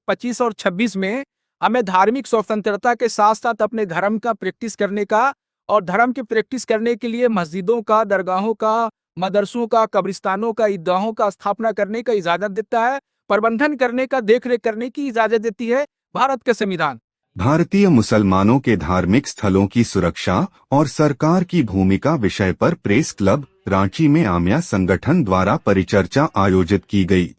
25 और 26 में हमें धार्मिक स्वतंत्रता के साथ साथ अपने धर्म का प्रैक्टिस करने का और धर्म की प्रैक्टिस करने के लिए मस्जिदों का, दरगाहों का, मदरसों का, कब्रिस्तानों का, ईदगाहों का स्थापना करने का इजाजत देता है, प्रबंधन करने का, देखरेख करने की इजाजत देती है भारत का संविधान। भारतीय मुसलमानों के धार्मिक स्थलों की सुरक्षा और सरकार की भूमिका विषय पर प्रेस क्लब रांची में आम्या संगठन द्वारा परिचर्चा आयोजित की गई।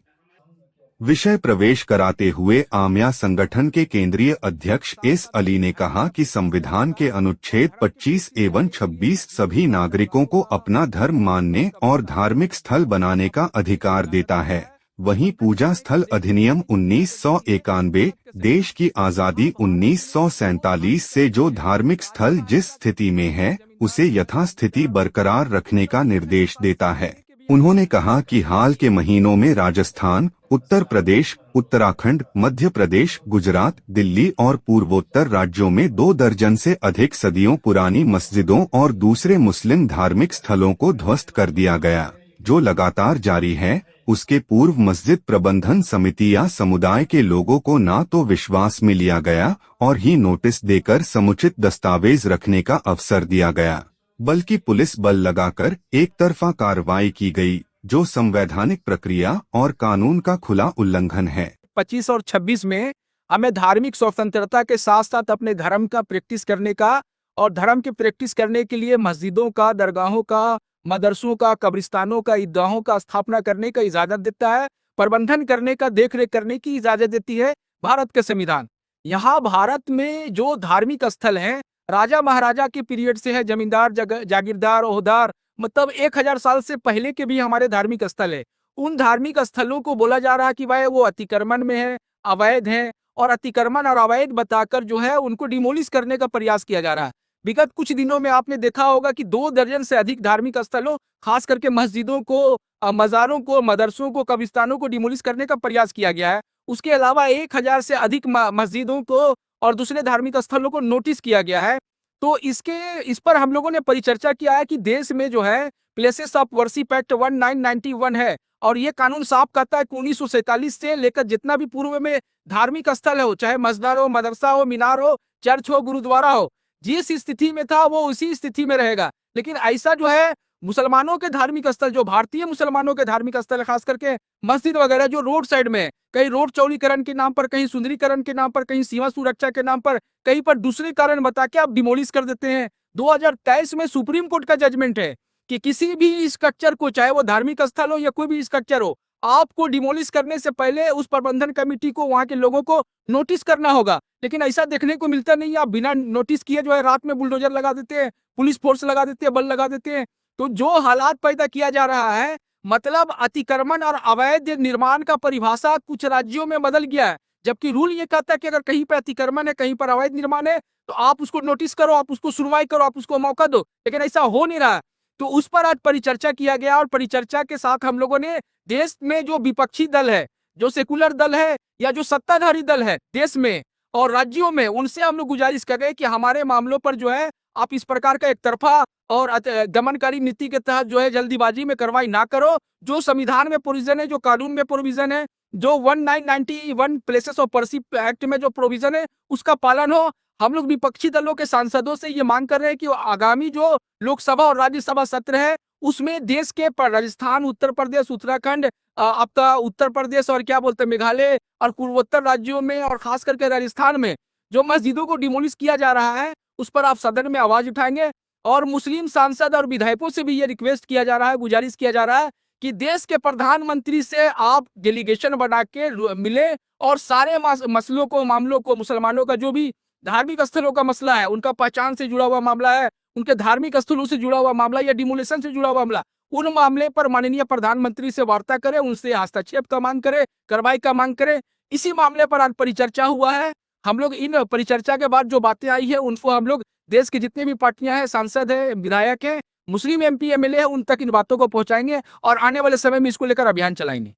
विषय प्रवेश कराते हुए आम्या संगठन के केंद्रीय अध्यक्ष एस अली ने कहा कि संविधान के अनुच्छेद 25 एवं 26 सभी नागरिकों को अपना धर्म मानने और धार्मिक स्थल बनाने का अधिकार देता है। वहीं पूजा स्थल अधिनियम 1991, देश की आज़ादी 1947 से जो धार्मिक स्थल जिस स्थिति में है उसे यथास्थिति बरकरार रखने का निर्देश देता है। उन्होंने कहा कि हाल के महीनों में राजस्थान, उत्तर प्रदेश, उत्तराखंड, मध्य प्रदेश, गुजरात, दिल्ली और पूर्वोत्तर राज्यों में 2 दर्जन से अधिक सदियों पुरानी मस्जिदों और दूसरे मुस्लिम धार्मिक स्थलों को ध्वस्त कर दिया गया, जो लगातार जारी है। उसके पूर्व मस्जिद प्रबंधन समिति या समुदाय के लोगों को न तो विश्वास में लिया गया और ही नोटिस देकर समुचित दस्तावेज रखने का अवसर दिया गया, बल्कि पुलिस बल लगाकर एक तरफा कार्रवाई की गई, जो संवैधानिक प्रक्रिया और कानून का खुला उल्लंघन है। 25 और 26 में हमें धार्मिक स्वतंत्रता के साथ साथ अपने धर्म का प्रैक्टिस करने का और धर्म की प्रैक्टिस करने के लिए मस्जिदों का, दरगाहों का, मदरसों का, कब्रिस्तानों का, ईदगाहों का स्थापना करने का इजाजत देता है, प्रबंधन करने का, देखरेख करने की इजाजत देती है भारत का संविधान। यहाँ भारत में जो धार्मिक स्थल हैं, राजा महाराजा के पीरियड से है, जमींदार, जागीरदार, ओहदार, मतलब 1000 साल से पहले के भी हमारे धार्मिक स्थल है। उन धार्मिक स्थलों को बोला जा रहा है कि भाई वो अतिक्रमण में है, अवैध है, और अतिक्रमण और अवैध बताकर जो है उनको डिमोलिश करने का प्रयास किया जा रहा है। विगत कुछ दिनों में आपने देखा होगा कि 2 दर्जन से अधिक धार्मिक स्थलों, खास करके मस्जिदों को, मज़ारों को, मदरसों को, कब्रिस्तानों को डिमोलिश करने का प्रयास किया गया है। उसके अलावा 1000 से अधिक मस्जिदों को और दूसरे धार्मिक स्थलों को नोटिस किया गया है। तो इस पर हम लोगों ने परिचर्चा किया है कि देश में जो है प्लेसेस ऑफ वर्शिप एक्ट 1991 है, और ये कानून साफ कहता है कि 1947 से लेकर जितना भी पूर्व में धार्मिक स्थल हो, चाहे मस्जिद हो, मदरसा हो, मीनार हो, चर्च हो, गुरुद्वारा हो, जिस स्थिति में था वो उसी स्थिति में रहेगा। लेकिन ऐसा जो है मुसलमानों के धार्मिक स्थल, जो भारतीय मुसलमानों के धार्मिक स्थल, खास करके मस्जिद वगैरह जो रोड साइड में है, कहीं रोड चौड़ीकरण के नाम पर, कहीं सुंदरीकरण के नाम पर, कहीं सीमा सुरक्षा के नाम पर, कहीं पर दूसरे कारण बता के आप डिमोलिश कर देते हैं। 2023 में सुप्रीम कोर्ट का जजमेंट है कि किसी भी स्ट्रक्चर को, चाहे वो धार्मिक स्थल हो या कोई भी स्ट्रक्चर हो, आपको डिमोलिश करने से पहले उस प्रबंधन कमेटी को, वहां के लोगों को नोटिस करना होगा। लेकिन ऐसा देखने को मिलता नहीं है। आप बिना नोटिस किए जो है रात में बुलडोजर लगा देते हैं, पुलिस फोर्स लगा देते हैं, बल लगा देते हैं। तो जो हालात पैदा किया जा रहा है, मतलब अतिक्रमण और अवैध निर्माण का परिभाषा कुछ राज्यों में बदल गया है, जबकि रूल ये कहता है कि अगर कहीं पर अतिक्रमण है, कहीं पर अवैध निर्माण है, तो आप उसको नोटिस करो, आप उसको सुनवाई करो, आप उसको मौका दो। लेकिन ऐसा हो नहीं रहा है। तो उस पर आज परिचर्चा किया गया, और परिचर्चा के साथ हम लोगों ने देश में जो विपक्षी दल है, जो सेकुलर दल है, या जो सत्ताधारी दल है देश में और राज्यों में, उनसे हम लोग गुजारिश कर रहे हैं कि हमारे मामलों पर जो है आप इस प्रकार का एक तरफा और दमनकारी नीति के तहत जो है जल्दीबाजी में कार्रवाई ना करो। जो संविधान में प्रोविजन है, जो कानून में प्रोविजन है, जो 1991 प्लेसेस ऑफ वर्शिप एक्ट में जो प्रोविजन है, उसका पालन हो। हम लोग विपक्षी दलों के सांसदों से ये मांग कर रहे हैं कि आगामी जो लोकसभा और राज्यसभा सत्र है, उसमें देश के राजस्थान, उत्तर प्रदेश, उत्तराखंड, आपका उत्तर प्रदेश और क्या बोलते हैं मेघालय और पूर्वोत्तर राज्यों में, और खास करके राजस्थान में जो मस्जिदों को डिमोलिश किया जा रहा है, उस पर आप सदन में आवाज उठाएंगे। और मुस्लिम सांसद और विधायकों से भी ये रिक्वेस्ट किया जा रहा है, गुजारिश किया जा रहा है कि देश के प्रधानमंत्री से आप डेलीगेशन बना के मिले और सारे मसलों को, मामलों को, मुसलमानों का जो भी धार्मिक स्थलों का मसला है, उनका पहचान से जुड़ा हुआ मामला है, उनके धार्मिक स्थलों से जुड़ा हुआ मामला या डिमोलिशन से जुड़ा हुआ मामला, उन मामले पर माननीय प्रधानमंत्री से वार्ता करें, उनसे हस्तक्षेप का मांग करें, कार्रवाई का मांग करें। इसी मामले पर आज परिचर्चा हुआ है। हम लोग इन परिचर्चा के बाद जो बातें आई है, उनको हम लोग देश की जितनी भी पार्टियां हैं, सांसद हैं, विधायक हैं, मुस्लिम MP MLA है, उन तक इन बातों को पहुंचाएंगे और आने वाले समय में इसको लेकर अभियान चलाएंगे।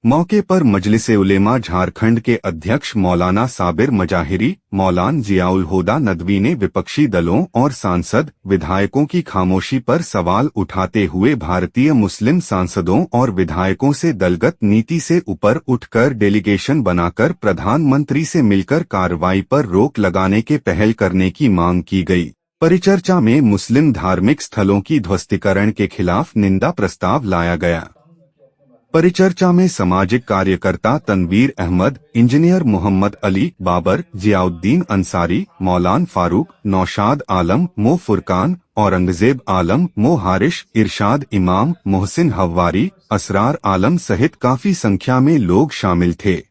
मौके पर मजलिस-ए उलेमा झारखंड के अध्यक्ष मौलाना साबिर मजाहिरी, मौलाना जियाउल हुदा नदवी ने विपक्षी दलों और सांसद विधायकों की खामोशी पर सवाल उठाते हुए भारतीय मुस्लिम सांसदों और विधायकों से दलगत नीति से ऊपर उठकर डेलीगेशन बनाकर प्रधानमंत्री से मिलकर कार्रवाई पर रोक लगाने के पहल करने की मांग की गई। परिचर्चा में मुस्लिम धार्मिक स्थलों की ध्वस्तीकरण के खिलाफ निंदा प्रस्ताव लाया गया। परिचर्चा में सामाजिक कार्यकर्ता तनवीर अहमद, इंजीनियर मोहम्मद अली, बाबर, जियाउद्दीन अंसारी, मौलाना फारूक, नौशाद आलम, मो फुरकान, औरंगजेब आलम, मो हारिश, इरशाद इमाम, मोहसिन हव्वारी, असरार आलम सहित काफी संख्या में लोग शामिल थे।